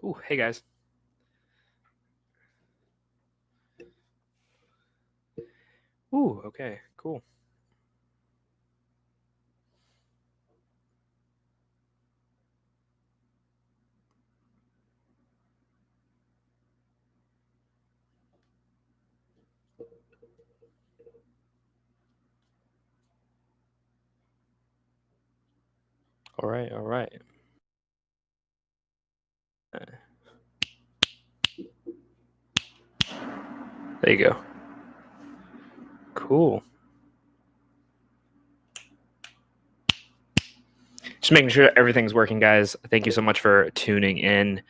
Ooh, hey guys. Ooh, okay, cool. All right, all right. There you go. Cool. Just making sure everything's working, guys. Thank you so much for tuning in.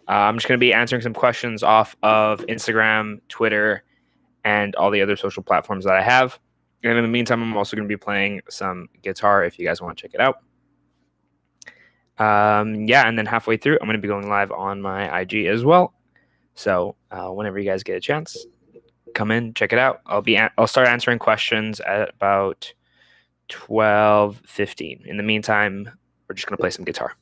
I'm just going to be answering some questions off of Instagram, Twitter, and all the other social platforms that I have. And in the meantime, I'm also going to be playing some guitar if you guys want to check it out. Yeah, and then halfway through, I'm going to be going live on my IG as well. So whenever you guys get a chance, come in, check it out. I'll start answering questions at about 12:15. In the meantime, we're just going to play some guitar.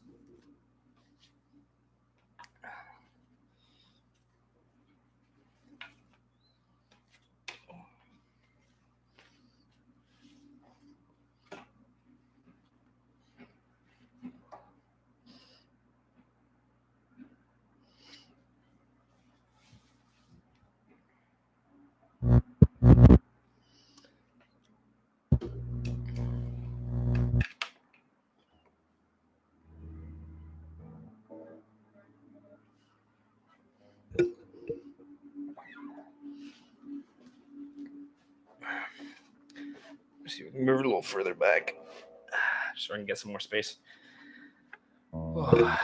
Let's see if we can move it a little further back, just so I can get some more space. Oh.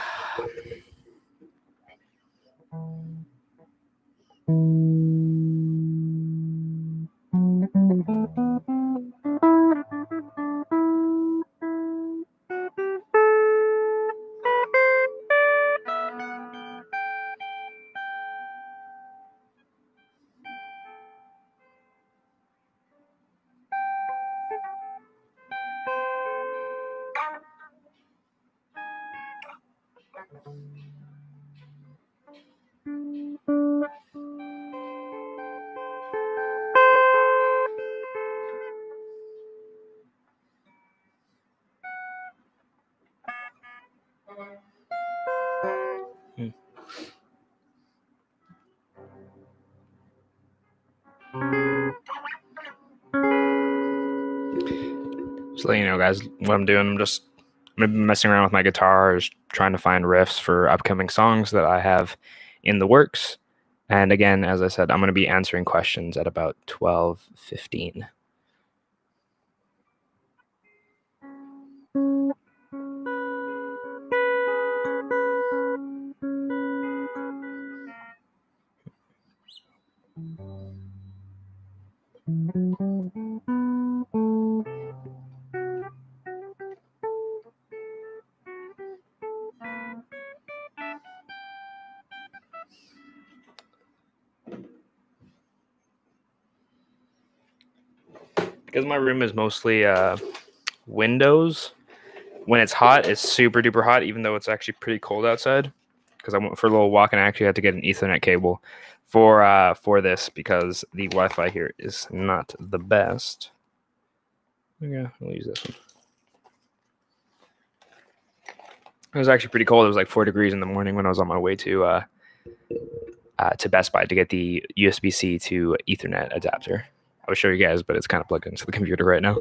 Just letting you know, guys, what I'm doing. I'm gonna be messing around with my guitar, just trying to find riffs for upcoming songs that I have in the works. And again, as I said, I'm gonna be answering questions at about 12:15. Because my room is mostly windows, when it's hot, it's super duper hot, even though it's actually pretty cold outside. Because I went for a little walk and I actually had to get an Ethernet cable for this because the Wi-Fi here is not the best. Yeah, we'll use this one. It was actually pretty cold. It was like 4 degrees in the morning when I was on my way to Best Buy to get the USB-C to Ethernet adapter. I will show you guys, but it's kind of plugged into the computer right now.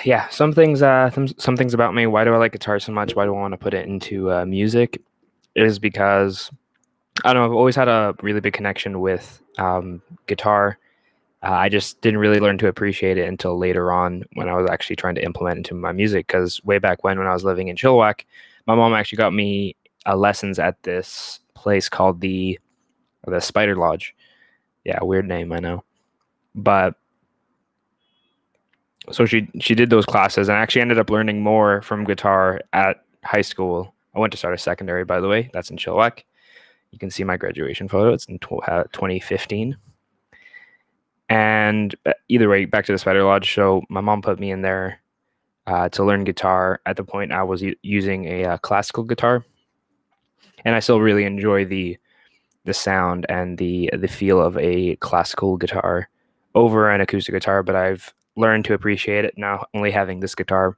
yeah, some things about me. Why do I like guitar so much? Why do I want to put it into music? Is because I don't know. I've always had a really big connection with guitar. I just didn't really learn to appreciate it until later on when I was actually trying to implement it into my music. Because way back when I was living in Chilliwack, my mom actually got me lessons at this place called the Spider Lodge. Yeah, weird name, I know. But so she did those classes and actually ended up learning more from guitar at high school. I went to start a secondary, by the way. That's in Chilliwack. You can see my graduation photo. It's in 2015. And either way, back to the Spider Lodge. So my mom put me in there to learn guitar. At the point, I was using a classical guitar, and I still really enjoy the sound and the feel of a classical guitar over an acoustic guitar. But I've learned to appreciate it now, only having this guitar.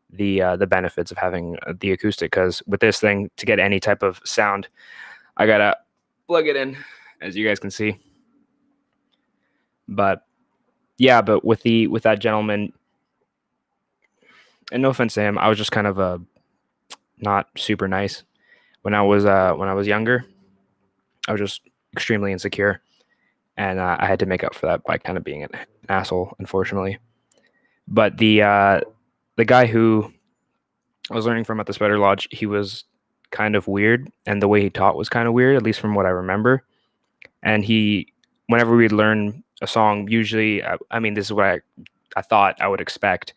The benefits of having the acoustic, because with this thing, to get any type of sound, I gotta plug it in, as you guys can see. But yeah, but with that gentleman, and no offense to him, I was just kind of not super nice when I was younger. I was just extremely insecure, and I had to make up for that by kind of being an asshole, unfortunately. But the guy who I was learning from at the Spider Lodge, he was kind of weird, and the way he taught was kind of weird, at least from what I remember. And whenever we'd learn a song, usually, I mean, this is what I thought I would expect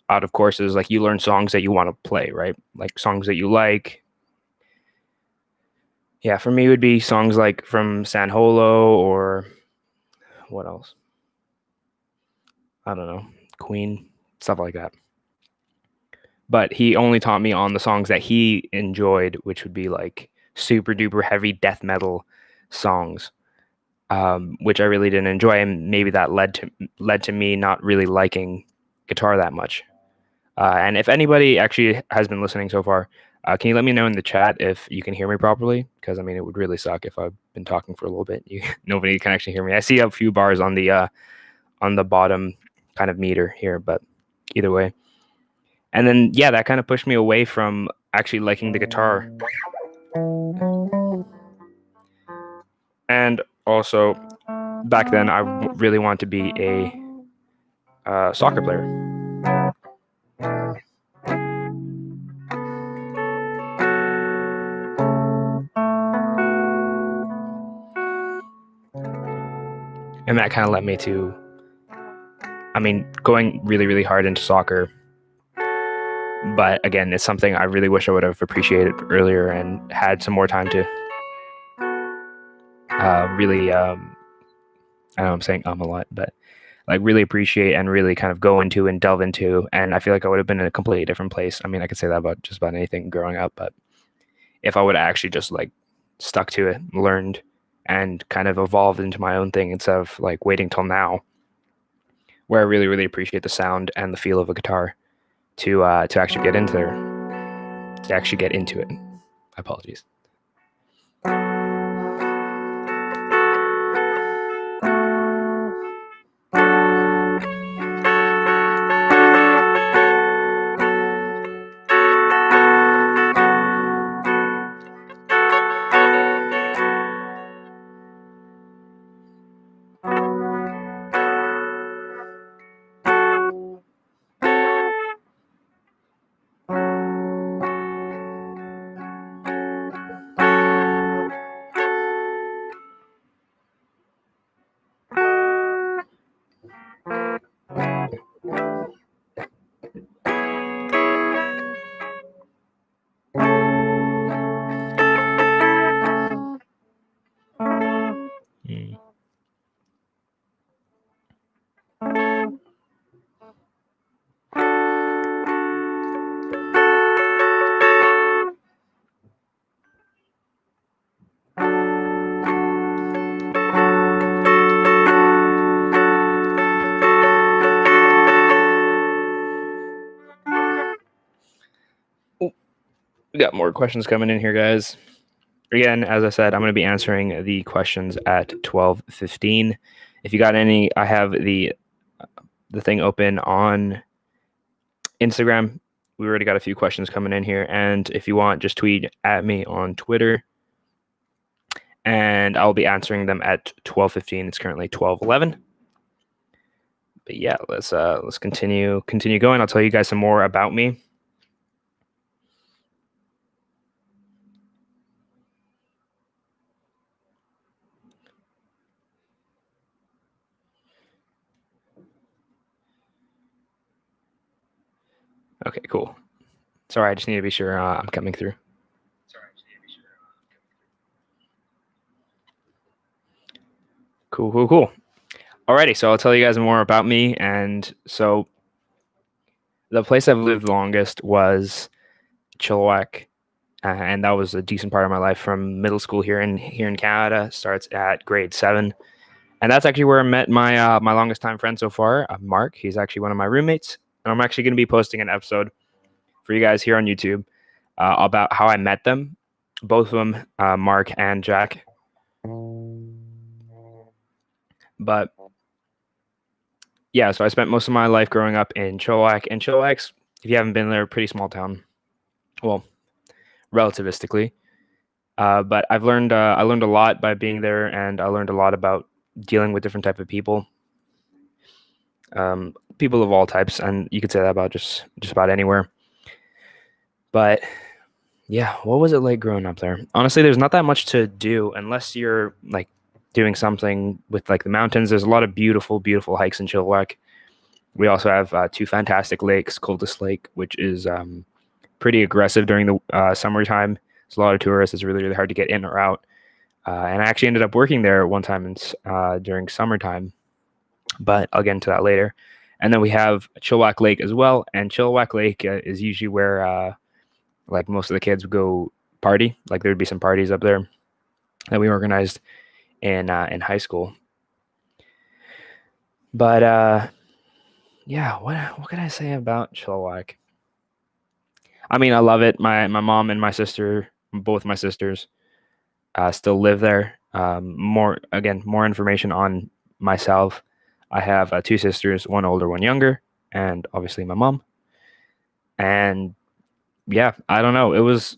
out of courses. Like, you learn songs that you want to play, right? Like songs that you like. Yeah, for me, it would be songs like from San Holo, or what else? I don't know, Queen, stuff like that. But he only taught me on the songs that he enjoyed, which would be like super duper heavy death metal songs, which I really didn't enjoy, and maybe that led to me not really liking guitar that much. And if anybody actually has been listening so far, can you let me know in the chat if you can hear me properly? Because I mean, it would really suck if I've been talking for a little bit. Nobody can actually hear me. I see a few bars on the bottom kind of meter here, but either way. And then yeah, that kind of pushed me away from actually liking the guitar. And also, back then, I really wanted to be a soccer player. And that kind of led me to, I mean, going really, really hard into soccer. But again, it's something I really wish I would have appreciated earlier and had some more time to really, I know I'm saying a lot, but like really appreciate and really kind of go into and delve into. And I feel like I would have been in a completely different place. I mean, I could say that about just about anything growing up, but if I would have actually just like stuck to it, learned, and kind of evolved into my own thing instead of like waiting till now, where I really, really appreciate the sound and the feel of a guitar to actually get into there, to actually get into it. Apologies. Mm. We got more questions coming in here, guys. Again, as I said, I'm going to be answering the questions at 12:15. If you got any, I have the thing open on Instagram. We already got a few questions coming in here, and if you want, just tweet at me on Twitter, and I'll be answering them at 12:15. It's currently 12:11. But yeah, let's continue going. I'll tell you guys some more about me. Okay, cool. Sorry, I just need to be sure I'm coming through. Cool. Alrighty, so I'll tell you guys more about me. And so the place I've lived longest was Chilliwack, and that was a decent part of my life from middle school here in Canada. Starts at grade 7, and that's actually where I met my longest time friend so far, Mark. He's actually one of my roommates, and I'm actually going to be posting an episode for you guys here on YouTube about how I met them, both of them, Mark and Jack. But yeah, so I spent most of my life growing up in Chilliwack, and Chilliwack's, if you haven't been there, a pretty small town. Well, relativistically. But I learned a lot by being there, and I learned a lot about dealing with different type of people, people of all types, and you could say that about just about anywhere. But yeah, what was it like growing up there? Honestly, there's not that much to do unless you're like doing something with like the mountains. There's a lot of beautiful hikes in Chilliwack. We also have 2 fantastic lakes, Coldest Lake, which is pretty aggressive during the summertime. There's a lot of tourists. It's really hard to get in or out. And I actually ended up working there one time during summertime, but I'll get into that later. And then we have Chilliwack Lake as well. And Chilliwack Lake is usually where like most of the kids would go party. Like there would be some parties up there that we organized in high school. But yeah, what can I say about Chilliwack? I mean, I love it. My mom and my sister, both my sisters, still live there. More information on myself. I have 2 sisters, one older, one younger, and obviously my mom. And yeah, I don't know. It was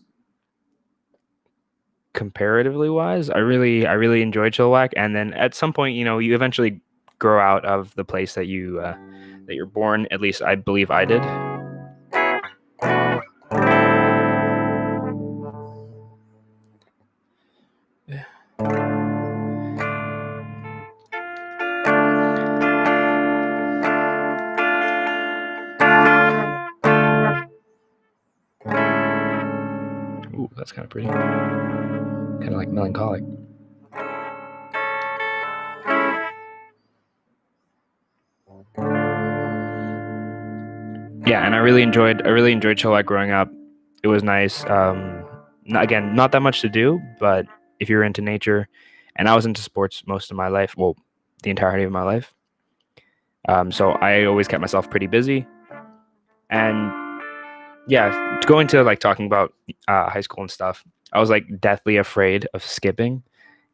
comparatively wise. I really enjoyed Chilliwack, and then at some point, you eventually grow out of the place that you're born. At least I believe I did. Ooh, that's kind of pretty. Kind of like melancholic. Yeah, and I really enjoyed Chilliwack growing up. It was nice. Not that much to do, but if you're into nature, and I was into sports most of my life, well, the entirety of my life. So I always kept myself pretty busy, and yeah, going to like talking about high school and stuff, I was like deathly afraid of skipping,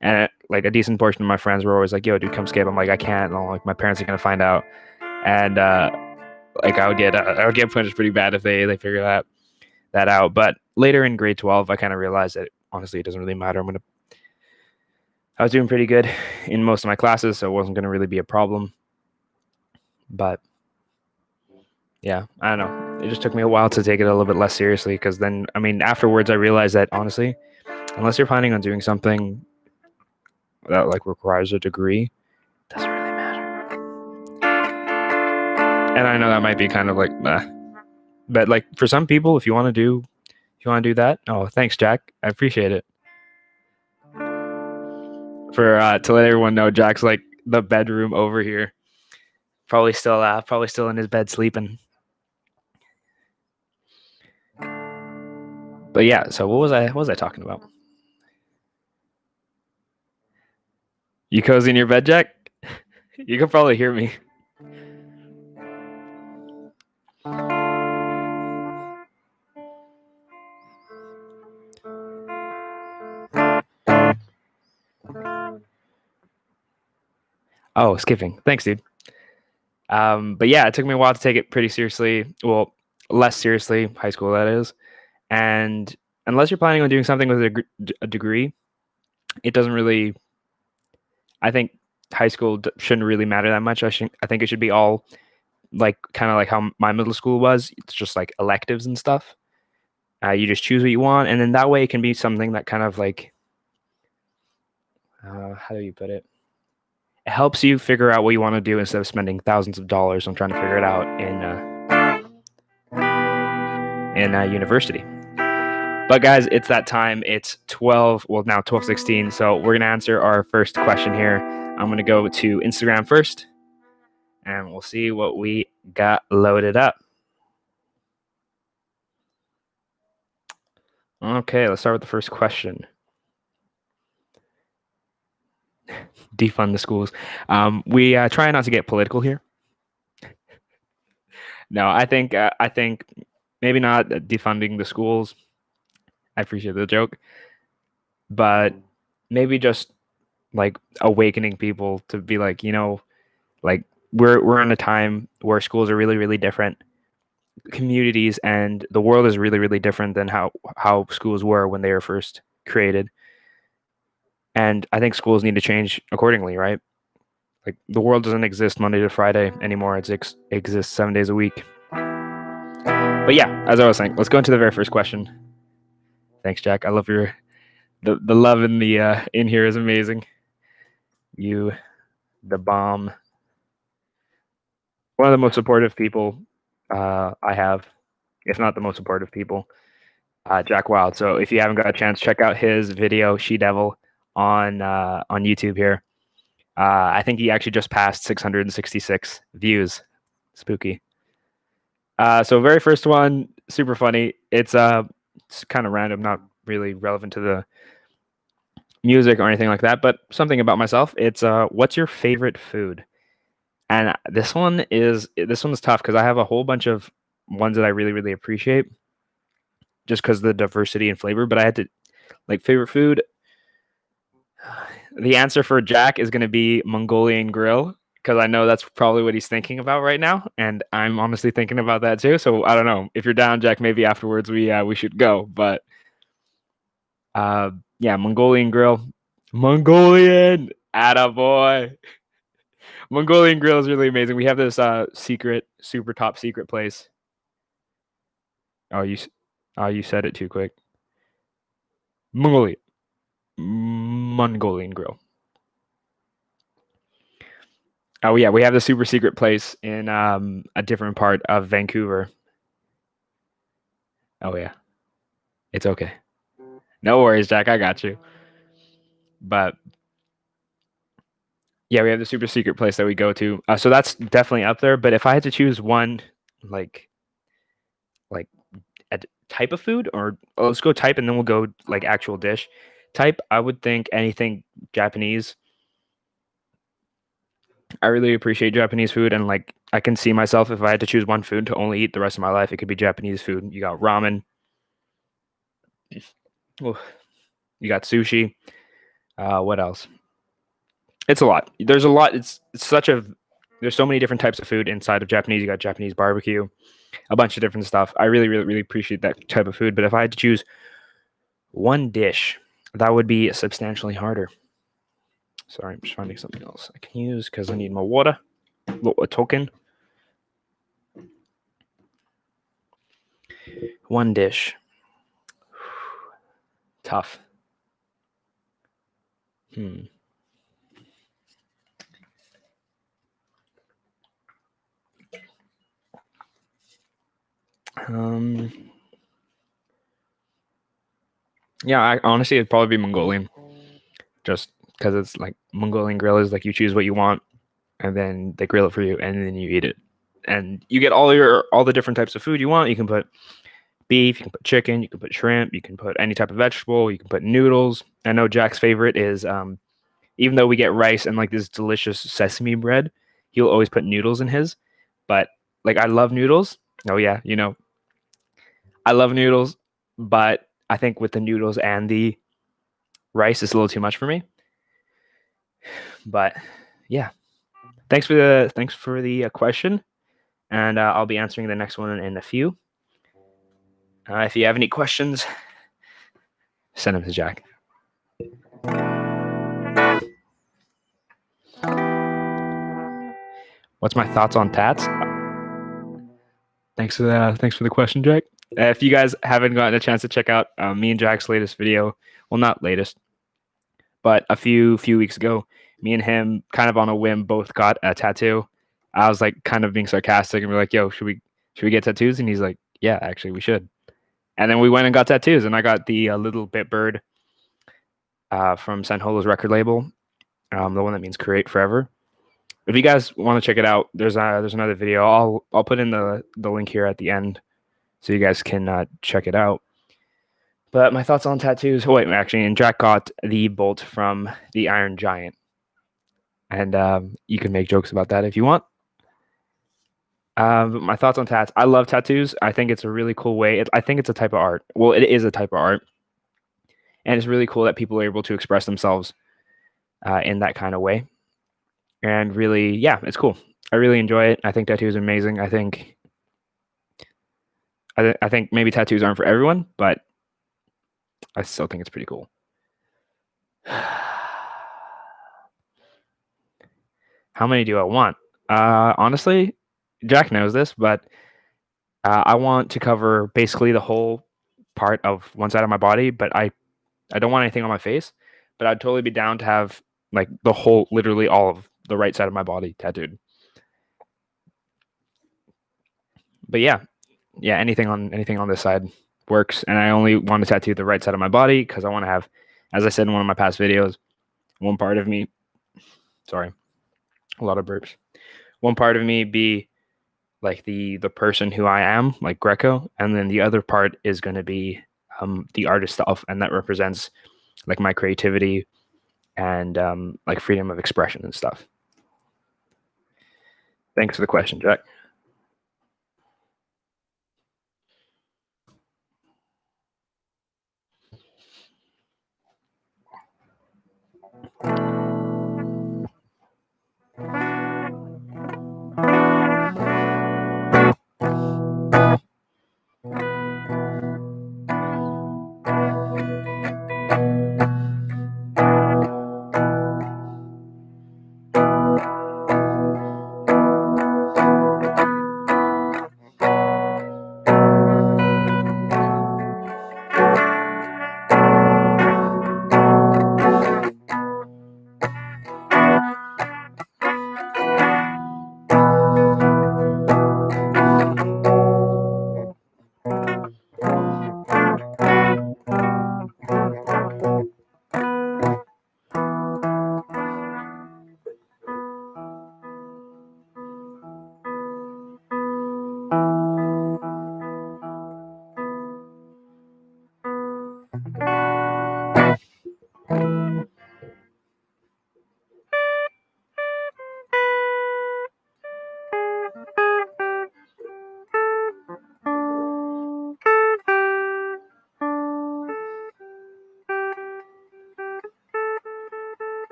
and like a decent portion of my friends were always like, "Yo, dude, come skip." I'm like, "I can't. Like my parents are gonna find out," and like I would get punished pretty bad if they figure that out. But later in grade 12, I kind of realized that honestly, it doesn't really matter. I was doing pretty good in most of my classes, so it wasn't gonna really be a problem. But yeah, I don't know. It just took me a while to take it a little bit less seriously because then, I mean, afterwards, I realized that honestly, unless you're planning on doing something that like requires a degree, it doesn't really matter. And I know that might be kind of like, but like for some people, if you want to do that, oh, thanks, Jack. I appreciate it. For to let everyone know, Jack's like the bedroom over here, probably still in his bed sleeping. But yeah, so what was I talking about? You cozy in your bed, Jack? You can probably hear me. Oh, skipping. Thanks, dude. But yeah, it took me a while to take it pretty seriously. Well, less seriously, high school that is. And unless you're planning on doing something with a degree, it doesn't really. I think high school shouldn't really matter that much. I think it should be all like kind of like how my middle school was. It's just like electives and stuff. You just choose what you want, and then that way it can be something that kind of like how do you put it? It helps you figure out what you want to do instead of spending thousands of dollars on trying to figure it out in university. But guys, it's that time. It's 12, well now 12:16. So we're gonna answer our first question here. I'm gonna go to Instagram first, and we'll see what we got loaded up. Okay, let's start with the first question. Defund the schools. We try not to get political here. No, I think maybe not defunding the schools. I appreciate the joke, but maybe just like awakening people to be like, like we're in a time where schools are really really different, communities and the world is really really different than how schools were when they were first created, and I think schools need to change accordingly, right? Like the world doesn't exist Monday to Friday anymore. It exists 7 days a week. But yeah, as I was saying, let's go into the very first question. Thanks, Jack. I love the love in the in here is amazing. You, the bomb. One of the most supportive people I have, if not the most supportive people, Jack Wild. So if you haven't got a chance, check out his video She Devil on YouTube here. I think he actually just passed 666 views. Spooky. So very first one, super funny. It's kind of random, not really relevant to the music or anything like that, but something about myself. It's what's your favorite food? And this one's tough because I have a whole bunch of ones that I really really appreciate, just because of the diversity and flavor. But I had to like favorite food. The answer for Jack is going to be Mongolian grill because I know that's probably what he's thinking about right now, and I'm honestly thinking about that too. So I don't know if you're down, Jack. Maybe afterwards we should go. But yeah, Mongolian grill, Mongolian, attaboy. Mongolian grill is really amazing. We have this secret, super top secret place. Oh, you said it too quick. Mongolian grill. Oh yeah, we have the super secret place in a different part of Vancouver. Oh yeah, it's okay. No worries, Jack. I got you. But yeah, we have the super secret place that we go to. So that's definitely up there. But if I had to choose one, like like a type of food, or let's go type and then we'll go like actual dish type. I would think anything Japanese. I really appreciate Japanese food, and like I can see myself if I had to choose one food to only eat the rest of my life, it could be Japanese food. You got ramen, oh, you got sushi. What else? It's a lot. There's a lot. It's such a there's so many different types of food inside of Japanese. You got Japanese barbecue, a bunch of different stuff. I really, really, really appreciate that type of food. But if I had to choose one dish, that would be substantially harder. Sorry, I'm just finding something else I can use because I need my water. A token. One dish. Tough. Hmm. Um. Yeah, honestly, it'd probably be Mongolian, just because it's like Mongolian grill is like you choose what you want, and then they grill it for you, and then you eat it, and you get all the different types of food you want. You can put beef, you can put chicken, you can put shrimp, you can put any type of vegetable, you can put noodles. I know Jack's favorite is even though we get rice and like this delicious sesame bread, he'll always put noodles in his. But like I love noodles. Oh yeah, I love noodles, but I think with the noodles and the rice, it's a little too much for me. But yeah, thanks for the question, and I'll be answering the next one in a few. If you have any questions, send them to Jack. What's my thoughts on tats? Thanks for the question, Jack. If you guys haven't gotten a chance to check out me and Jack's latest video, well, not latest, but a few weeks ago, me and him kind of on a whim both got a tattoo. I was like kind of being sarcastic and we're like, "Yo, should we get tattoos?" And he's like, "Yeah, actually, we should." And then we went and got tattoos, and I got the little bit bird from San Holo's record label, the one that means "create forever." If you guys want to check it out, there's another video. I'll put in the link here at the end, so you guys can check it out. But my thoughts on tattoos. Oh, wait, actually, and Jack got the bolt from the Iron Giant, and you can make jokes about that if you want. But my thoughts on tats. I love tattoos. I think it's a really cool way. I think it's a type of art. Well, it is a type of art, and it's really cool that people are able to express themselves in that kind of way. And really, yeah, it's cool. I really enjoy it. I think tattoos are amazing. I think maybe tattoos aren't for everyone, but I still think it's pretty cool. How many do I want? Honestly, Jack knows this, but I want to cover basically the whole part of one side of my body, but I don't want anything on my face, but I'd totally be down to have like the whole, literally all of the right side of my body tattooed. But yeah, anything on this side works, and I only want to tattoo the right side of my body because I want to have, as I said in one of my past videos, one part of me, sorry, a lot of burps, one part of me be like the person who I am, like Greco, and then the other part is going to be the artist stuff, and that represents like my creativity and like freedom of expression and stuff. Thanks for the question, Jack.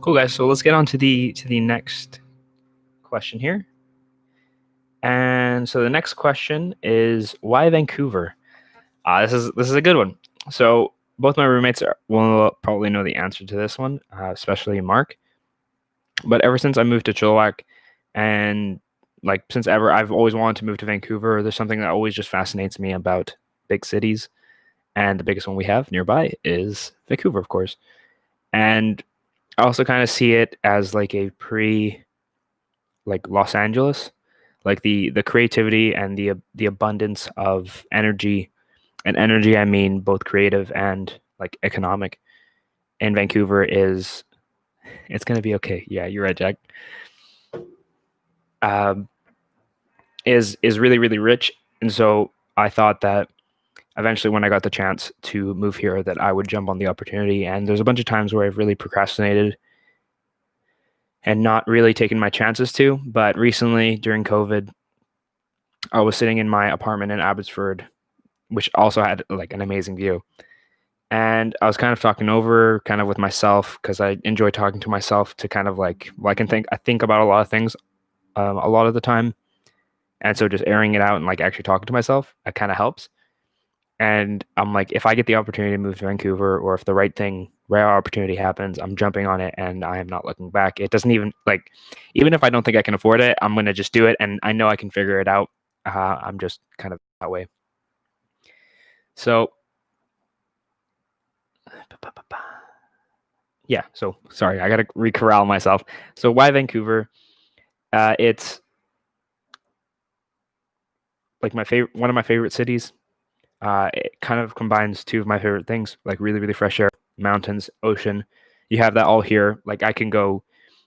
Cool, guys. So let's get on to the next question here. And so the next question is, why Vancouver? This is a good one. So both my roommates will probably know the answer to this one, especially Mark. But ever since I moved to Chilliwack, and like since ever, I've always wanted to move to Vancouver. There's something that always just fascinates me about big cities, and the biggest one we have nearby is Vancouver, of course. And I also kind of see it as like a like Los Angeles, like the creativity and the abundance of energy, and energy I mean both creative and like economic, in Vancouver is It's gonna be okay. Yeah, you're right, Jack. Um, is really really rich, and so I thought that eventually when I got the chance to move here that I would jump on the opportunity. And there's a bunch of times where I've really procrastinated and not really taken my chances to. But recently during COVID, I was sitting in my apartment in Abbotsford, which also had like an amazing view. And I was kind of talking over kind of with myself because I enjoy talking to myself to kind of like, well, I think about a lot of things a lot of the time. And so just airing it out and like actually talking to myself, that kind of helps. And I'm like, if I get the opportunity to move to Vancouver, or if the rare opportunity happens, I'm jumping on it and I am not looking back. It doesn't even like, even if I don't think I can afford it, I'm gonna just do it, and I know I can figure it out. I'm just kind of that way. So, yeah. So sorry, I gotta recorral myself. So why Vancouver? It's like one of my favorite cities. It kind of combines two of my favorite things, like really, really fresh air, mountains, ocean. You have that all here. Like I can go,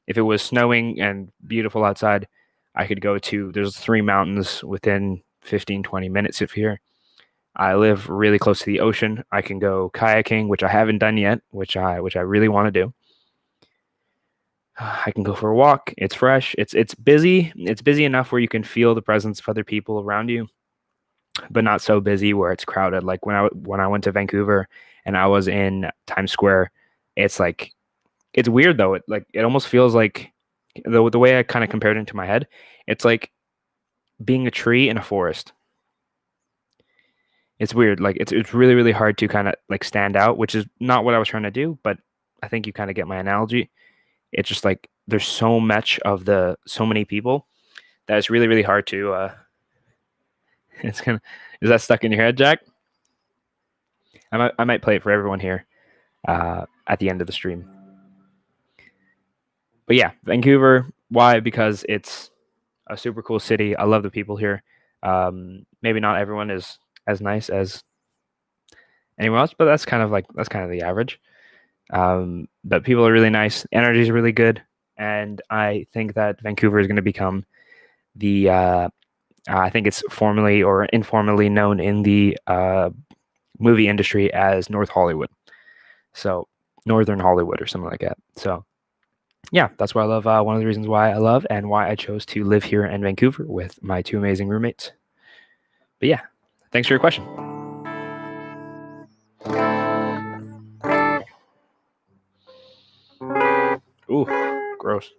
if it was snowing and beautiful outside, I could go to, there's three mountains within 15, 20 minutes of here. I live really close to the ocean. I can go kayaking, which I haven't done yet, which I really want to do. I can go for a walk. It's fresh. It's busy. It's busy enough where you can feel the presence of other people around you, but not so busy where it's crowded. Like when I went to Vancouver and I was in Times Square, it's like it's weird though. It almost feels like the way I kind of compared it to my head, it's like being a tree in a forest. It's weird. Like it's really really hard to kind of like stand out, which is not what I was trying to do, but I think you kind of get my analogy. It's just like there's so many people that it's really really hard to it's gonna is that stuck in your head, Jack? I might play it for everyone here at the end of the stream. But yeah, Vancouver. Why? Because it's a super cool city. I love the people here. Maybe not everyone is as nice as anyone else, but that's kind of the average. But people are really nice. Energy is really good, and I think that Vancouver is going to become the. I think it's formally or informally known in the movie industry as North Hollywood. So Northern Hollywood or something like that. So yeah, that's why I love. One of the reasons why I love and why I chose to live here in Vancouver with my two amazing roommates. But yeah, thanks for your question. Ooh, gross.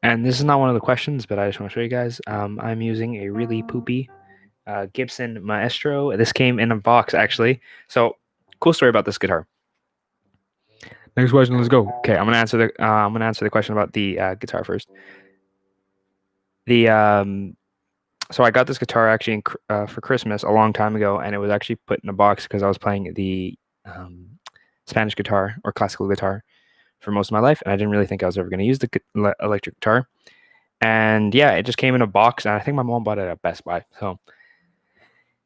And this is not one of the questions, but I just want to show you guys. I'm using a really poopy Gibson Maestro. This came in a box actually. So cool story about this guitar. Next question. Let's go. Okay, I'm gonna answer the question about the guitar first. So I got this guitar actually for Christmas a long time ago, and it was actually put in a box because I was playing the Spanish guitar or classical guitar for most of my life, and I didn't really think I was ever going to use the electric guitar. And yeah, it just came in a box, and I think my mom bought it at Best Buy. So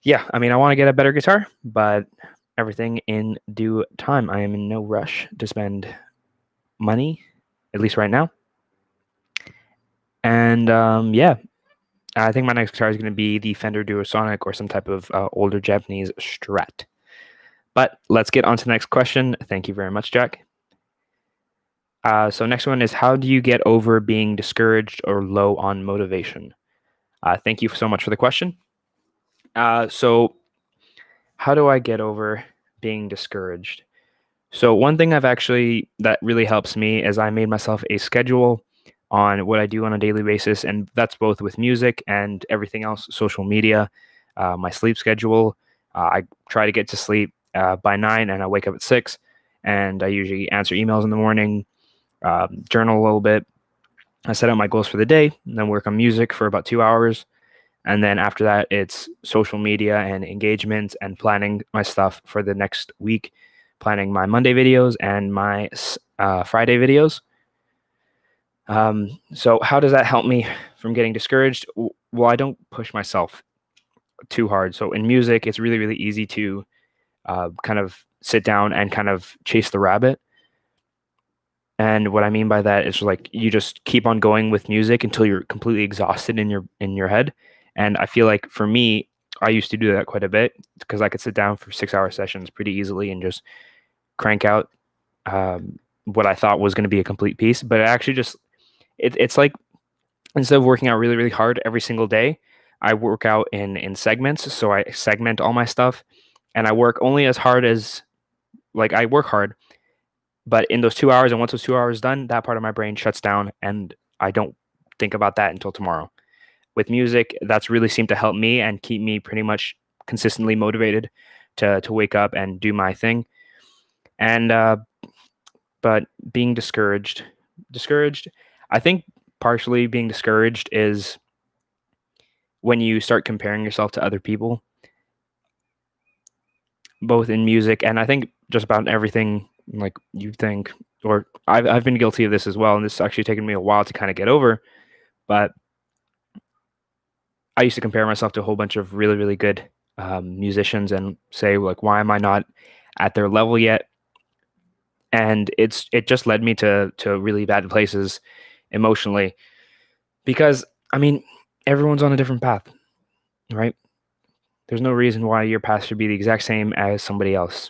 yeah, I mean, I want to get a better guitar, but everything in due time. I am in no rush to spend money, at least right now. And yeah, I think my next guitar is going to be the Fender Duosonic or some type of older Japanese Strat. But let's get on to the next question. Thank you very much, Jack. So next one is, how do you get over being discouraged or low on motivation? Thank you so much for the question. So how do I get over being discouraged? So one thing that really helps me is I made myself a schedule on what I do on a daily basis, and that's both with music and everything else, social media, my sleep schedule. I try to get to sleep by 9, and I wake up at 6, and I usually answer emails in the morning, journal a little bit. I set out my goals for the day, and then work on music for about 2 hours. And then after that, it's social media and engagement and planning my stuff for the next week, planning my Monday videos and my Friday videos. So how does that help me from getting discouraged? Well, I don't push myself too hard. So in music, it's really, really easy to kind of sit down and kind of chase the rabbit. And what I mean by that is like you just keep on going with music until you're completely exhausted in your head. And I feel like for me, I used to do that quite a bit because I could sit down for 6 hour sessions pretty easily and just crank out what I thought was going to be a complete piece. But it actually just it's like instead of working out really really hard every single day, I work out in segments. So I segment all my stuff, and I work only as hard as like I work hard, but in those 2 hours, and once those 2 hours done, that part of my brain shuts down and I don't think about that until tomorrow. With music, that's really seemed to help me and keep me pretty much consistently motivated to wake up and do my thing. And but being discouraged, I think partially being discouraged is when you start comparing yourself to other people, both in music and I think just about everything like you think, or I've been guilty of this as well, and this has actually taken me a while to kind of get over. But I used to compare myself to a whole bunch of really, really good musicians and say like, why am I not at their level yet? And it just led me to really bad places emotionally because I mean everyone's on a different path, right? There's no reason why your path should be the exact same as somebody else,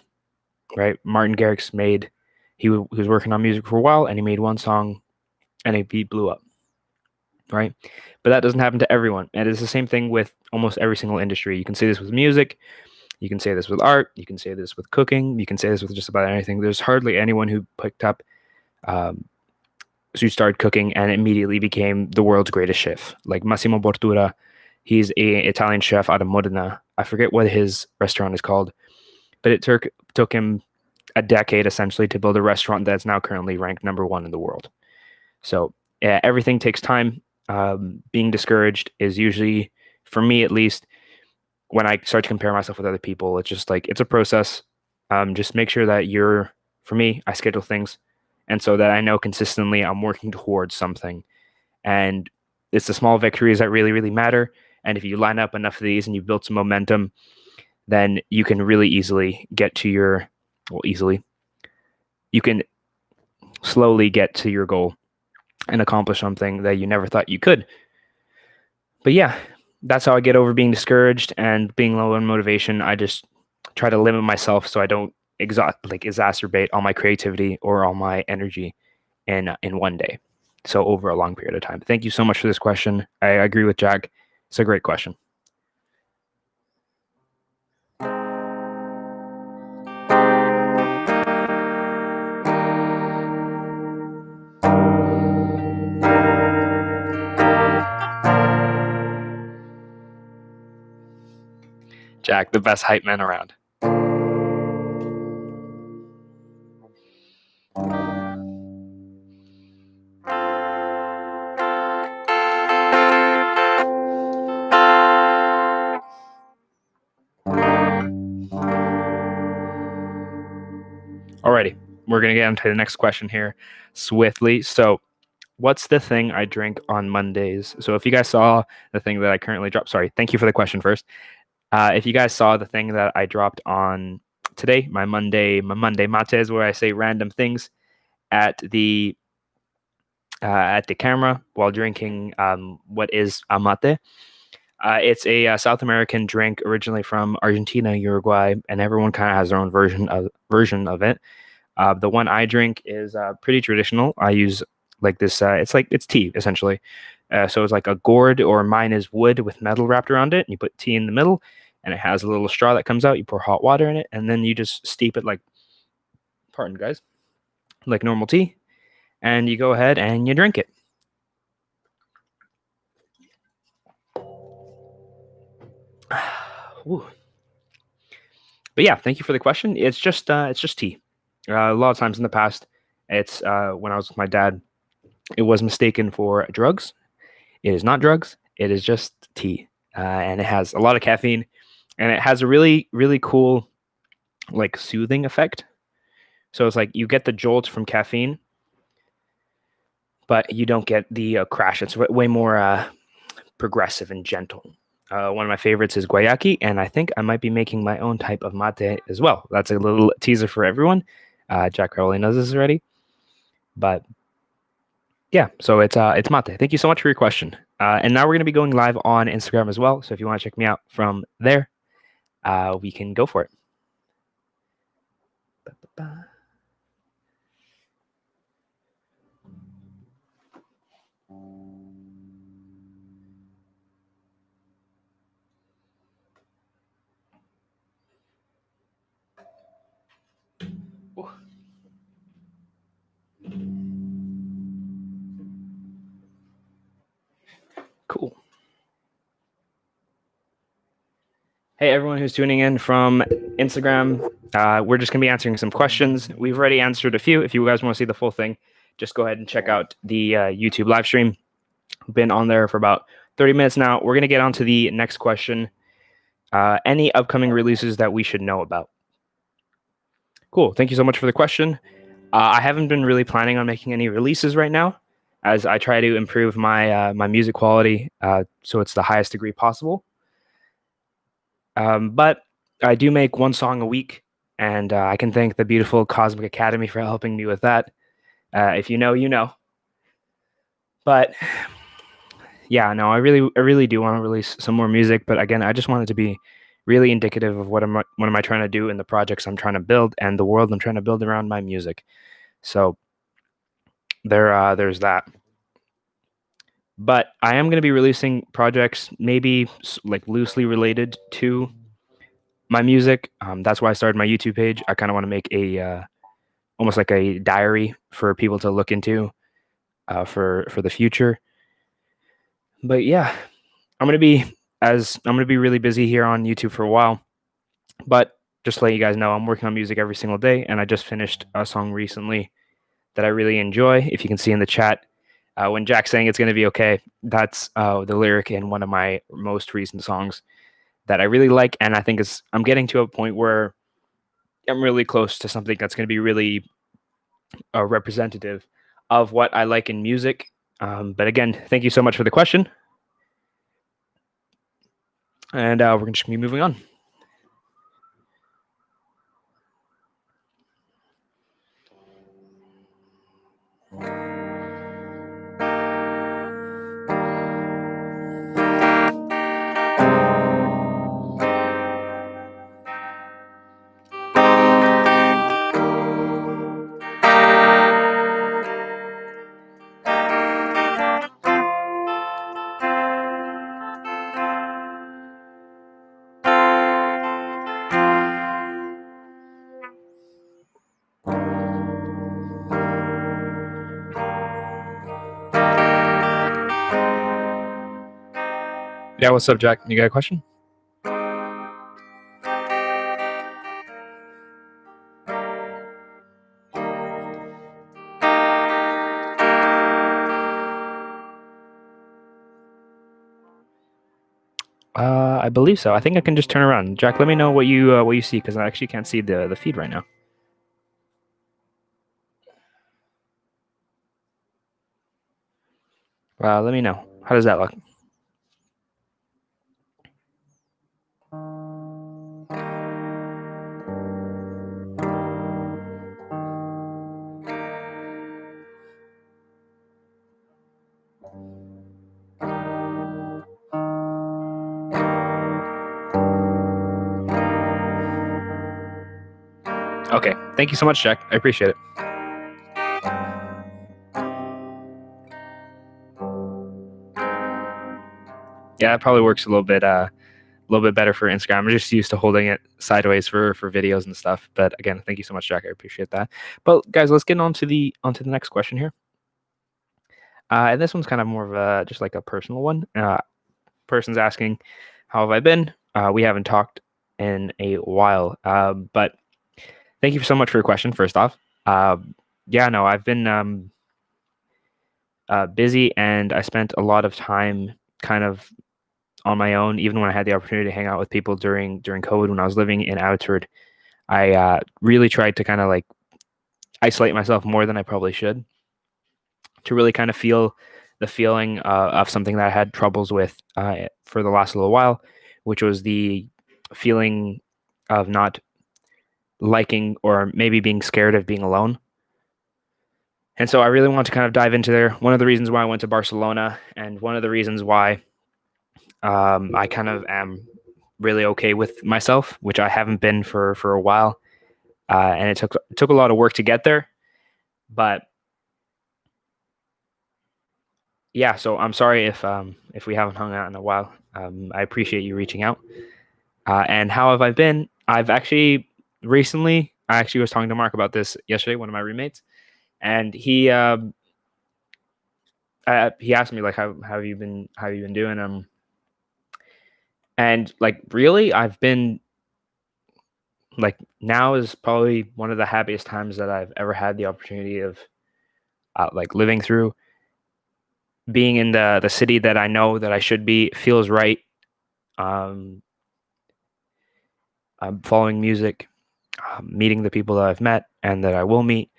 right? Martin Garrix he was working on music for a while and he made one song and it beat blew up, right? But that doesn't happen to everyone, and it's the same thing with almost every single industry. You can say this with music, you can say this with art, you can say this with cooking, you can say this with just about anything. There's hardly anyone who picked up, um, who started cooking and immediately became the world's greatest chef. Like Massimo Bottura, he's a Italian chef out of Modena. I forget what his restaurant is called, but it took him a decade essentially to build a restaurant that's now currently ranked number one in the world. So yeah, everything takes time. Being discouraged is usually, for me at least, when I start to compare myself with other people. It's just like it's a process. Just make sure that for me, I schedule things, and so that I know consistently I'm working towards something. And it's the small victories that really, really matter. And if you line up enough of these and you build some momentum, then you can really easily get to you can slowly get to your goal and accomplish something that you never thought you could. But yeah, that's how I get over being discouraged and being low on motivation. I just try to limit myself so I don't exacerbate all my creativity or all my energy in one day. So over a long period of time. Thank you so much for this question. I agree with Jack. It's a great question. Jack, the best hype man around. we're gonna get into the next question here swiftly. So, what's the thing I drink on Mondays? So, if you guys saw the thing that I currently dropped, sorry, thank you for the question first. If you guys saw the thing that I dropped on today, my Monday mate is where I say random things at the camera while drinking what is a mate. It's a South American drink originally from Argentina, Uruguay, and everyone kind of has their own version of it. The one I drink is pretty traditional. I use like this. It's tea essentially. So it's like a gourd, or mine is wood with metal wrapped around it. And you put tea in the middle, and it has a little straw that comes out. You pour hot water in it, and then you just steep it like, pardon guys, like normal tea, and you go ahead and you drink it. Ooh. But yeah, thank you for the question. It's just tea. A lot of times in the past, it's when I was with my dad, it was mistaken for drugs. It is not drugs. It is just tea, and it has a lot of caffeine, and it has a really really cool like soothing effect. So it's like you get the jolt from caffeine, but you don't get the crash. It's way more progressive and gentle. One of my favorites is guayaki, and I think I might be making my own type of mate as well. That's a little teaser for everyone. Jack probably knows this already, but yeah, so it's mate. Thank you so much for your question. And now we're going to be going live on Instagram as well. So if you want to check me out from there, we can go for it. Ba-ba-ba. Ooh. Cool. Hey, everyone who's tuning in from Instagram. We're just going to be answering some questions. We've already answered a few. If you guys want to see the full thing, just go ahead and check out the YouTube live stream. Been on there for about 30 minutes now. We're going to get on to the next question. Any upcoming releases that we should know about? Cool. Thank you so much for the question. I haven't been really planning on making any releases right now, as I try to improve my my music quality so it's the highest degree possible. But I do make one song a week, and I can thank the beautiful Cosmic Academy for helping me with that. If you know, you know. But yeah, no, I really do want to release some more music. But again, I just want it to be really indicative of what am I trying to do in the projects I'm trying to build and the world I'm trying to build around my music. So there's that. But I am going to be releasing projects maybe like loosely related to my music. That's why I started my YouTube page. I kind of want to make a almost like a diary for people to look into for the future. But yeah, I'm gonna be really busy here on YouTube for a while. But just to let you guys know, I'm working on music every single day, and I just finished a song recently that I really enjoy. If you can see in the chat, when Jack's saying it's gonna be okay, that's the lyric in one of my most recent songs that I really like, and I think I'm getting to a point where I'm really close to something that's going to be really representative of what I like in music. But again, thank you so much for the question, and we're going to be moving on. Yeah, what's up, Jack? You got a question? I believe so. I think I can just turn around. Jack, let me know what you see, because I actually can't see the feed right now. Let me know. How does that look? Okay. Thank you so much, Jack. I appreciate it. Yeah, it probably works a little bit better for Instagram. I'm just used to holding it sideways for videos and stuff. But again, thank you so much, Jack. I appreciate that. But guys, let's get on to the next question here. And this one's kind of more of a just like a personal one. Person's asking, "How have I been? We haven't talked in a while, but thank you so much for your question. First off, yeah, no, I've been busy, and I spent a lot of time kind of on my own. Even when I had the opportunity to hang out with people during COVID, when I was living in Abbotsford, I really tried to kind of like isolate myself more than I probably should, to really kind of feel the feeling of something that I had troubles with for the last little while, which was the feeling of not liking or maybe being scared of being alone. And so I really want to kind of dive into there. One of the reasons why I went to Barcelona, and one of the reasons why I kind of am really okay with myself, which I haven't been for a while, and it took a lot of work to get there. But yeah, so I'm sorry if we haven't hung out in a while. I appreciate you reaching out. And how have I been? I've actually recently. I actually was talking to Mark about this yesterday, one of my roommates, and he asked me like, how have you been? How have you been doing? And like really, I've been like, now is probably one of the happiest times that I've ever had the opportunity of like living through. Being in the city that I know that I should be feels right. Um, I'm following music, meeting the people that I've met and that I will meet.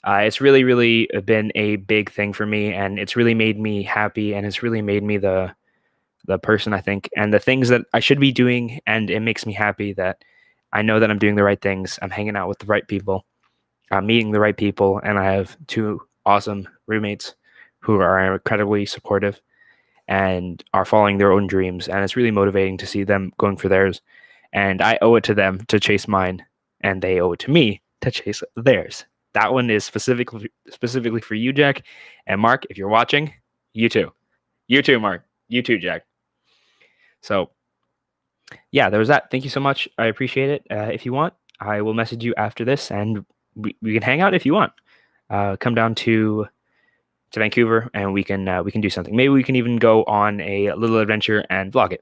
It's really, really been a big thing for me, and it's really made me happy, and it's really made me the person I think, and the things that I should be doing, and it makes me happy that I know that I'm doing the right things. I'm hanging out with the right people. I'm meeting the right people, and I have two awesome roommates who are incredibly supportive and are following their own dreams, and it's really motivating to see them going for theirs. And I owe it to them to chase mine, and they owe it to me to chase theirs. That one is specifically for you, Jack. And Mark, if you're watching, you too. You too, Mark. You too, Jack. So yeah, there was that. Thank you so much. I appreciate it. If you want, I will message you after this, and we can hang out if you want. Come down to Vancouver, and we can do something. Maybe we can even go on a little adventure and vlog it.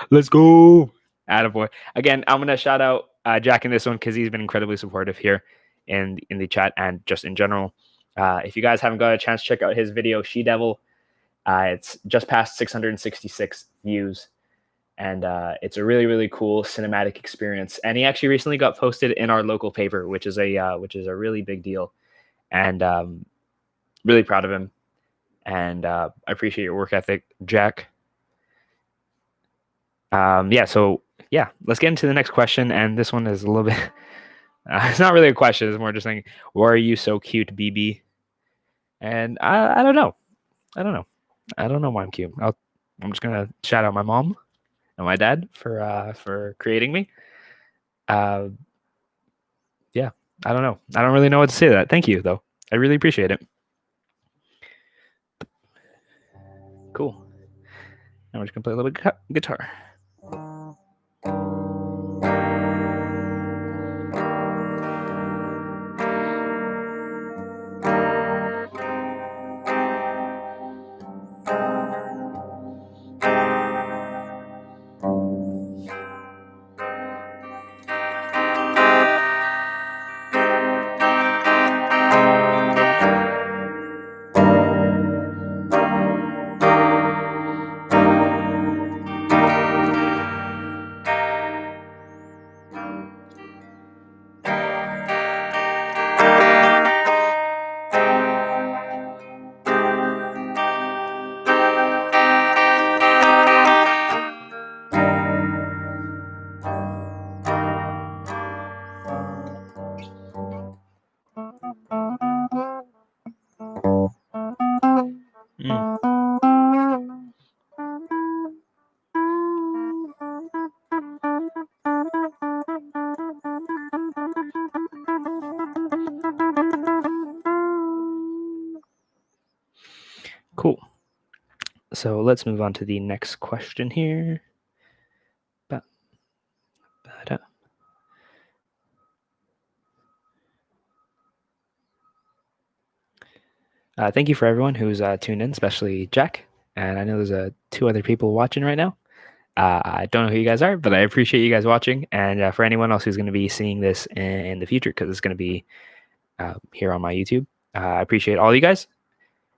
Let's go. Attaboy. Again, I'm gonna shout out Jack in this one because he's been incredibly supportive here in the chat and just in general. If you guys haven't got a chance, check out his video, She Devil. It's just past 666 views, and it's a really, really cool cinematic experience. And he actually recently got posted in our local paper, which is a really big deal, and really proud of him. And I appreciate your work ethic, Jack. Yeah, so yeah, let's get into the next question. And this one is a little bit, it's not really a question. It's more just saying, why are you so cute, BB? And I don't know. I don't know. I don't know why I'm cute. I'm just going to shout out my mom and my dad for creating me. Yeah, I don't know. I don't really know what to say to that. Thank you, though. I really appreciate it. Cool. Now we're just going to play a little bit guitar. Cool. So let's move on to the next question here. Thank you for everyone who's tuned in, especially Jack. And I know there's 2 other people watching right now. I don't know who you guys are, but I appreciate you guys watching. And for anyone else who's going to be seeing this in the future, because it's going to be here on my YouTube, I appreciate all you guys.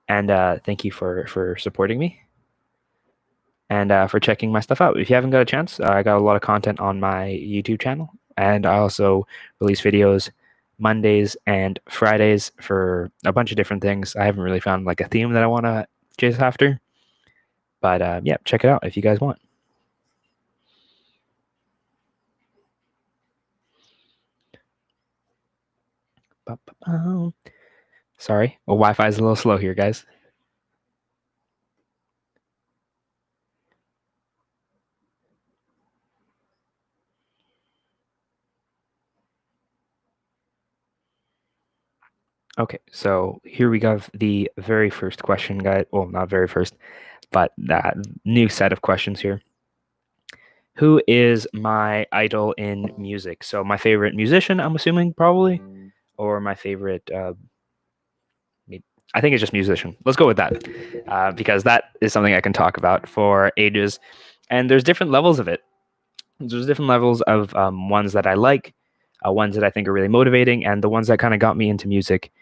And thank you for supporting me and for checking my stuff out. If you haven't got a chance, I got a lot of content on my YouTube channel. And I also release videos Mondays and Fridays for a bunch of different things. I haven't really found like a theme that I want to chase after. But yeah, check it out if you guys want. Sorry, well, Wi-Fi is a little slow here, guys. Okay, so here we go. The very first question, guys. Well, not very first, but that new set of questions here. Who is my idol in music? So my favorite musician, I'm assuming, probably, or my favorite. I think it's just musician. Let's go with that because that is something I can talk about for ages. And there's different levels of it. There's different levels of ones that I like, ones that I think are really motivating, and the ones that kind of got me into music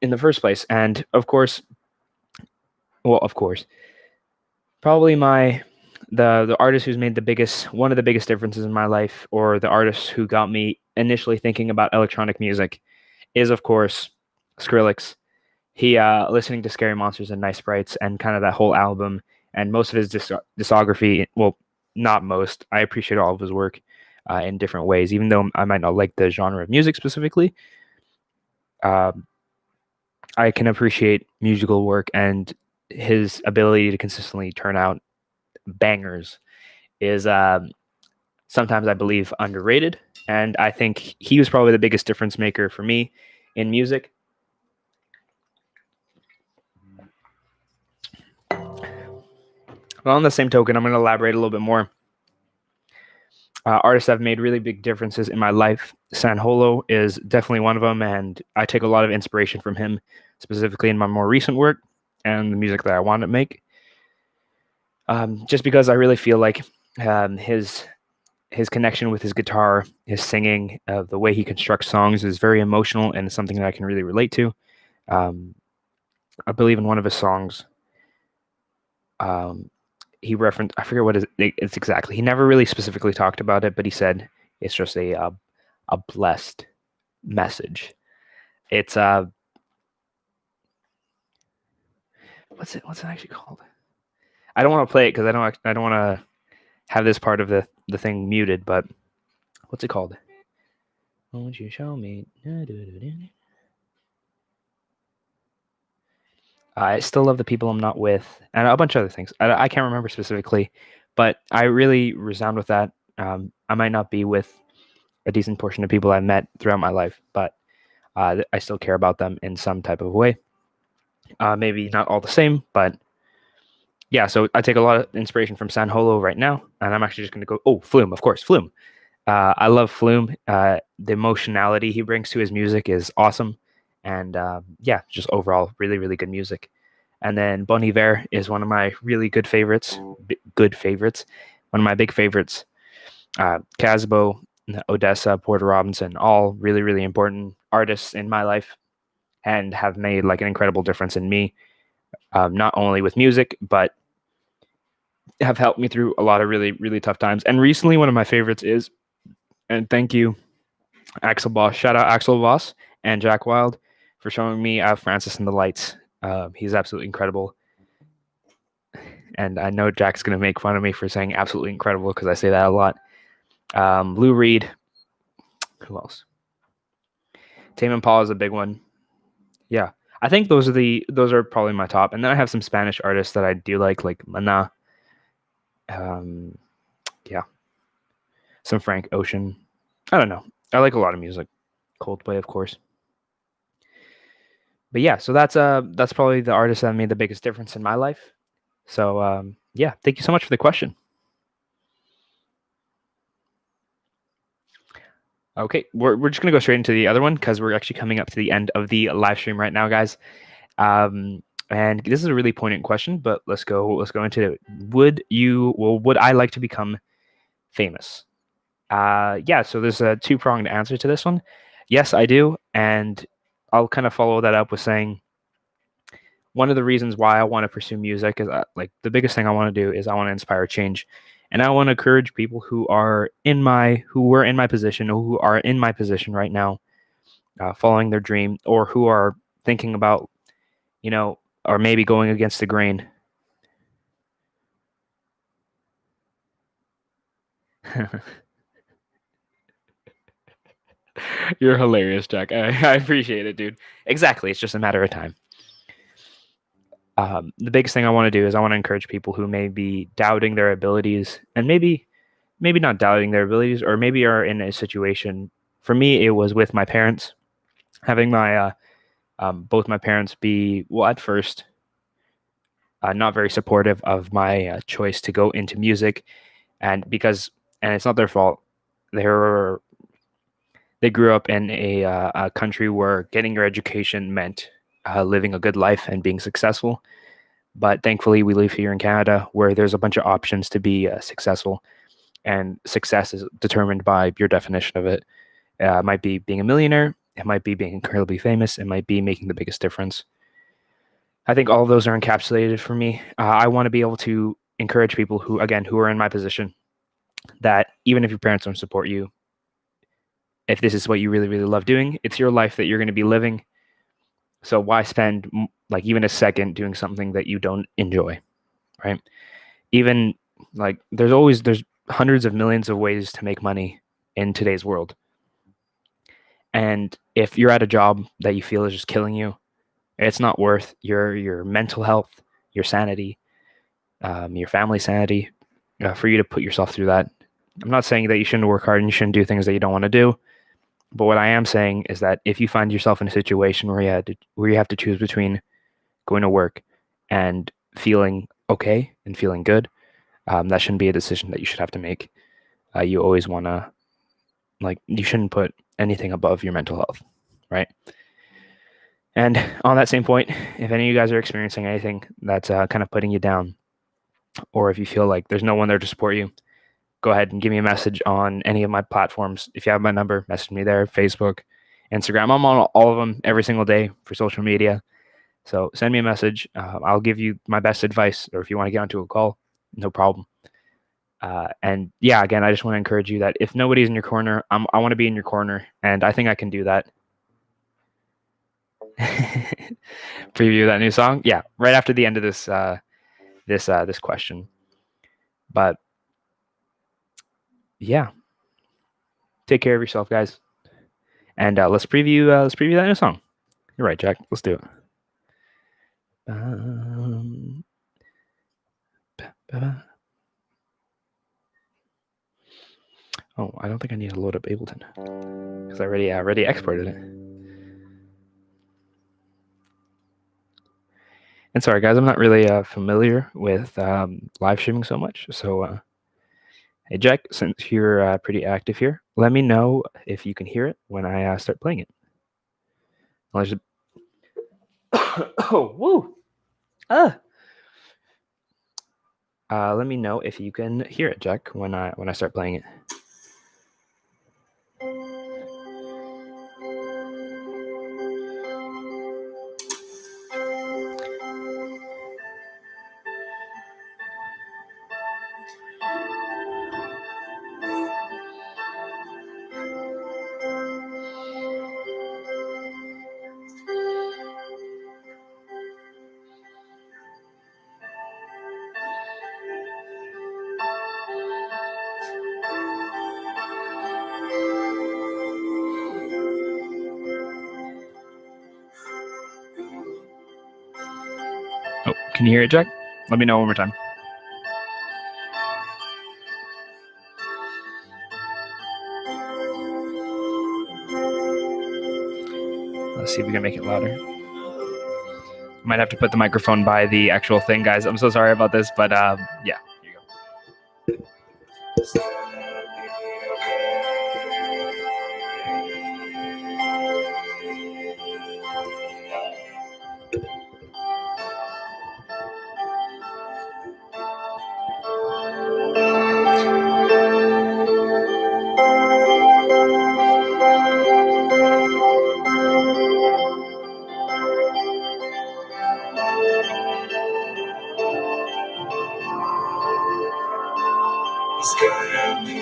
in the first place. And of course, probably the artist who's made one of the biggest differences in my life, or the artist who got me initially thinking about electronic music, is of course Skrillex. He listening to Scary Monsters and Nice Sprites and kind of that whole album and most of his discography. Well, not most. I appreciate all of his work in different ways, even though I might not like the genre of music specifically. I can appreciate musical work, and his ability to consistently turn out bangers is sometimes, I believe, underrated. And I think he was probably the biggest difference maker for me in music. Well, on the same token, I'm going to elaborate a little bit more. Artists that have made really big differences in my life. San Holo is definitely one of them, and I take a lot of inspiration from him, specifically in my more recent work and the music that I want to make. Just because I really feel like his connection with his guitar, his singing, the way he constructs songs is very emotional and something that I can really relate to. I believe in one of his songs, he referenced, I forget what it's exactly. He never really specifically talked about it, but he said it's just a blessed message. It's what's it actually called? I don't want to play it because I don't want to have this part of the thing muted, but what's it called? Won't you show me? I still love the people I'm not with, and a bunch of other things. I can't remember specifically, but I really resound with that. I might not be with a decent portion of people I've met throughout my life, but I still care about them in some type of way. Maybe not all the same, but yeah. So I take a lot of inspiration from San Holo right now, and I'm actually just going to go. Oh, Flume, of course, Flume. I love Flume. The emotionality he brings to his music is awesome. And yeah, just overall, really, really good music. And then Bon Iver is one of my really good favorites. One of my big favorites. Casbo, Odessa, Porter Robinson, all really, really important artists in my life and have made like an incredible difference in me, not only with music, but have helped me through a lot of really, really tough times. And recently, one of my favorites is, and thank you, Axel Boss. Shout out Axel Boss and Jack Wild for showing me Francis and the Lights. He's absolutely incredible. And I know Jack's going to make fun of me for saying absolutely incredible because I say that a lot. Lou Reed. Who else? Tame Impala is a big one. Yeah, I think those are probably my top. And then I have some Spanish artists that I do like Mana. Yeah, some Frank Ocean. I don't know. I like a lot of music. Coldplay, of course. But yeah, so that's probably the artist that made the biggest difference in my life. So yeah, thank you so much for the question. Okay, we're just gonna go straight into the other one because we're actually coming up to the end of the live stream right now, guys. And this is a really poignant question, but let's go into it. Would I like to become famous? Yeah, so there's a two-pronged answer to this one. Yes, I do, and I'll kind of follow that up with saying one of the reasons why I want to pursue music is like the biggest thing I want to do is I want to inspire change, and I want to encourage people who were in my position or who are in my position right now, following their dream, or who are thinking about, or maybe going against the grain. You're hilarious, Jack. I appreciate it, dude. Exactly. It's just a matter of time. The biggest thing I want to do is I want to encourage people who may be doubting their abilities, and maybe not doubting their abilities, or maybe are in a situation. For me, it was with my parents, having my both my parents be, well, at first, not very supportive of my choice to go into music, and it's not their fault. They grew up in a country where getting your education meant living a good life and being successful. But thankfully, we live here in Canada where there's a bunch of options to be successful, and success is determined by your definition of it. It might be being a millionaire, it might be being incredibly famous, it might be making the biggest difference. I think all of those are encapsulated for me. I want to be able to encourage people who are in my position, that even if your parents don't support you, if this is what you really, really love doing, it's your life that you're going to be living. So why spend like even a second doing something that you don't enjoy, right? Even like there's hundreds of millions of ways to make money in today's world. And if you're at a job that you feel is just killing you, it's not worth your mental health, your sanity, your family sanity, for you to put yourself through that. I'm not saying that you shouldn't work hard and you shouldn't do things that you don't want to do. But what I am saying is that if you find yourself in a situation where you have to choose between going to work and feeling okay and feeling good, that shouldn't be a decision that you should have to make. You always want to, you shouldn't put anything above your mental health, right? And on that same point, if any of you guys are experiencing anything that's kind of putting you down, or if you feel like there's no one there to support you, go ahead and give me a message on any of my platforms. If you have my number, message me there, Facebook, Instagram. I'm on all of them every single day for social media. So send me a message. I'll give you my best advice, or if you want to get onto a call, no problem. And yeah, again, I just want to encourage you that if nobody's in your corner, I want to be in your corner, and I think I can do that. Preview that new song, yeah, right after the end of this question. But yeah, take care of yourself, guys, and let's preview that new song. You're right, Jack. Let's do it. Oh, I don't think I need to load up Ableton because I already exported it. And sorry, guys, I'm not really familiar with live streaming so much. So, hey, Jack, since you're pretty active here, let me know if you can hear it when I start playing it. Oh, woo! Let me know if you can hear it, Jack, when I start playing it. Oh, can you hear it, Jack? Let me know one more time. Let's see if we can make it louder. Might have to put the microphone by the actual thing, guys. I'm so sorry about this, but yeah, here you go. It's gonna be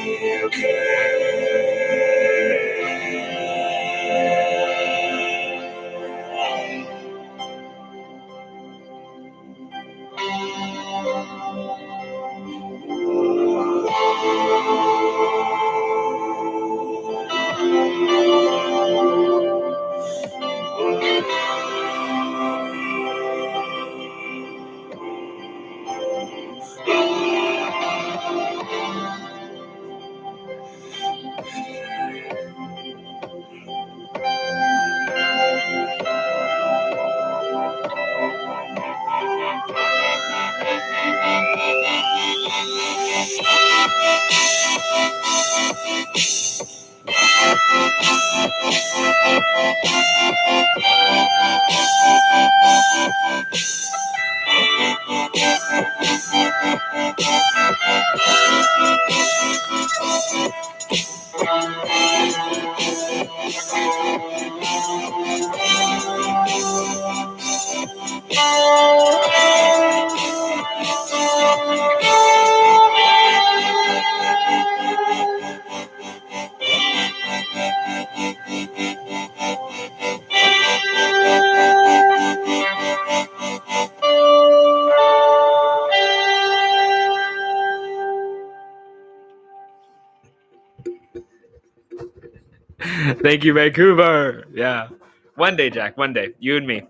Thank you, Vancouver. Yeah, one day, Jack. One day, you and me.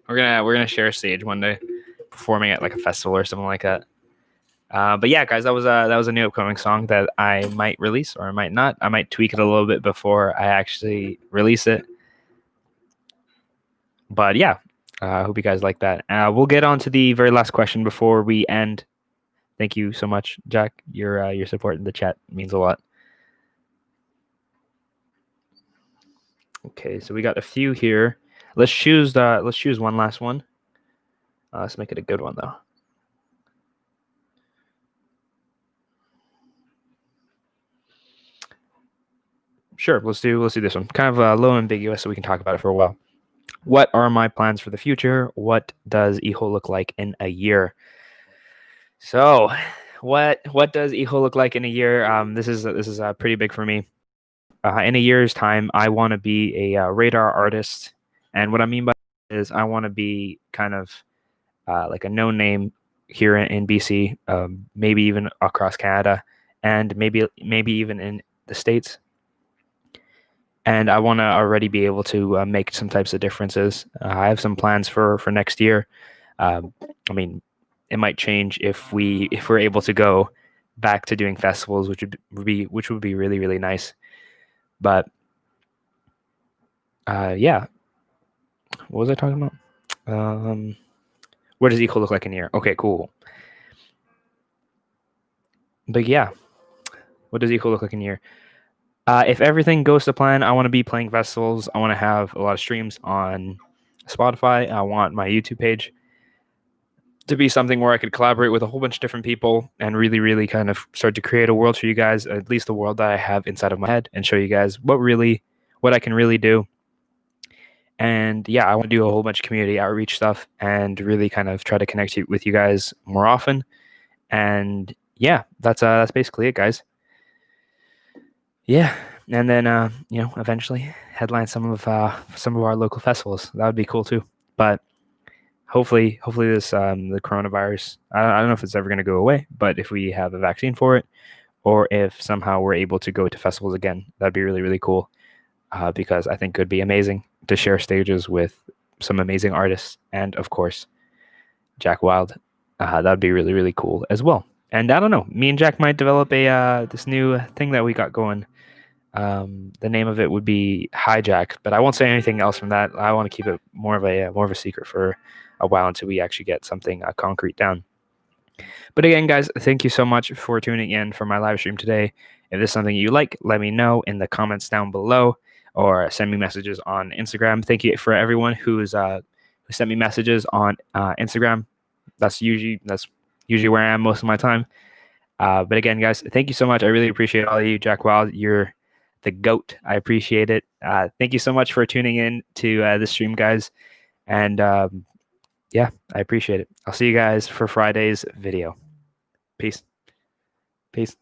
We're gonna share a stage one day, performing at like a festival or something like that. But yeah, guys, that was a new upcoming song that I might release or I might not. I might tweak it a little bit before I actually release it. But yeah, I hope you guys like that. We'll get on to the very last question before we end. Thank you so much, Jack. Your support in the chat means a lot. Okay, so we got a few here. Let's choose one last one. Let's make it a good one though. Sure, let's do this one. Kind of a little ambiguous, so we can talk about it for a while. What are my plans for the future? What does Eho look like in a year? So, what does Eho look like in a year? This is pretty big for me. In a year's time, I want to be a radar artist, and what I mean by that is I want to be kind of like a known name here in BC, maybe even across Canada, and maybe even in the States. And I want to already be able to make some types of differences. I have some plans for next year. I mean, it might change if we're able to go back to doing festivals, which would be really, really nice. But yeah, what was I talking about? What does Eco look like in a year? Okay, cool. But yeah, what does Eco look like in a year? If everything goes to plan, I want to be playing festivals. I want to have a lot of streams on Spotify. I want my YouTube page to be something where I could collaborate with a whole bunch of different people and really, really kind of start to create a world for you guys, at least the world that I have inside of my head, and show you guys what I can really do. And yeah, I want to do a whole bunch of community outreach stuff and really kind of try to connect with you guys more often. And yeah, that's basically it, guys. Yeah, and then eventually headline some of our local festivals. That would be cool too. But hopefully this the coronavirus. I don't know if it's ever going to go away, but if we have a vaccine for it, or if somehow we're able to go to festivals again, that'd be really, really cool. Because I think it would be amazing to share stages with some amazing artists, and of course, Jack Wild. That'd be really, really cool as well. And I don't know, me and Jack might develop a this new thing that we got going. The name of it would be Hijack, but I won't say anything else from that. I want to keep it more of a secret for a while until we actually get something concrete down. But again, guys, thank you so much for tuning in for my live stream today. If this is something you like, let me know in the comments down below or send me messages on Instagram. Thank you for everyone who sent me messages on Instagram. That's usually where I am most of my time. But again, guys, thank you so much. I really appreciate all of you. Jack Wild, you're the GOAT. I appreciate it. Thank you so much for tuning in to this stream, guys. And yeah, I appreciate it. I'll see you guys for Friday's video. Peace. Peace.